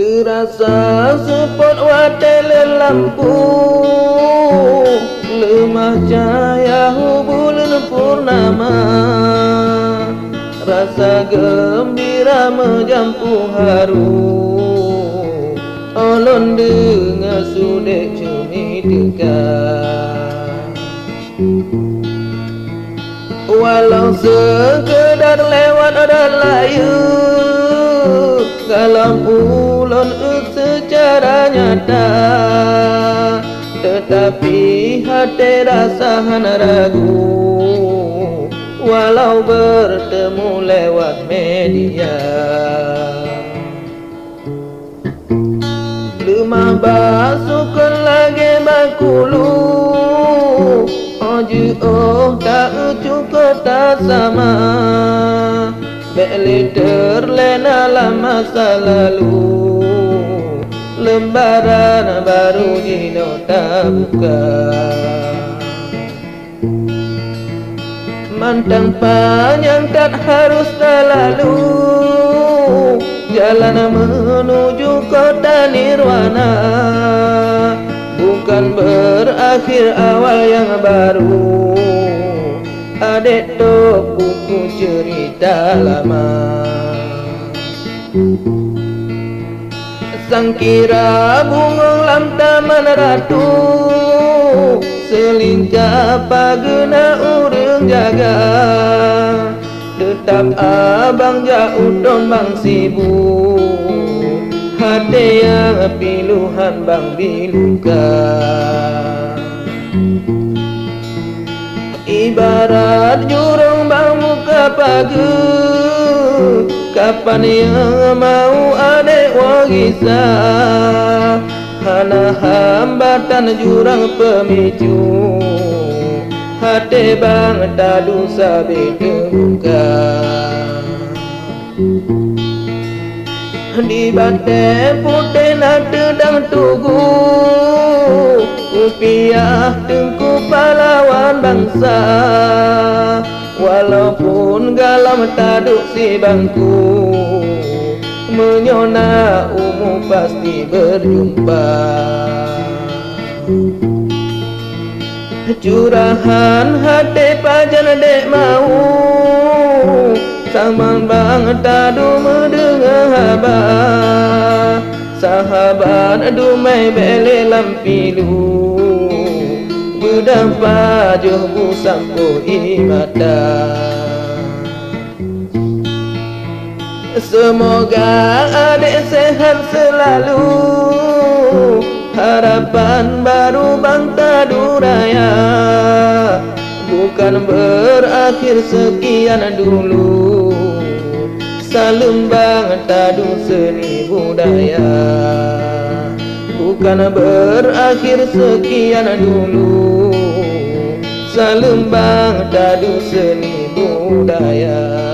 Terasa sepot watele lampu, lemah cahaya bulan purnama. Rasa gembira menjampu haru, olon dengar sudek cumi dekat. Walau sekedar lewat ada layu, dalam ulon secara nyata, tetapi hati rasahan ragu, walau bertemu lewat media. Lemah basukan lagi bakulu, oju oh tak cukup tak sama. Beli terlena dalam masa lalu, lembaran baru jino tak buka. Mantang panjang tak harus terlalu, jalan menuju kota nirwana, bukan berakhir awal yang baru. Adek tok buku cerita lama. Sangkira bungong lam taman ratu, selincah pagena urang jaga. Tetap abang jauh don bang sibuk, hati yang piluhan bang biluka. Ibarat jurang bang muka pagi, kapan yang mau adek wagisa. Hana hambatan jurang pemicu, hati bang tadu sabi terbuka. Di bate putih nak tedang tugu, upiah tengku pahlawan bangsa. Walaupun galam taduk si bangku, menyona umum pasti berjumpa. Curahan hati pajan dek mau, samang bang tadu mendengar habar. Sahabat dumai bele lampilu, berdampak joh busampo imata. Semoga adek sehat selalu, harapan baru bang tadu raya, bukan berakhir sekian dulu. Salam bang tadu seni budaya, bukan berakhir sekian dulu. Salam bang tadu seni budaya.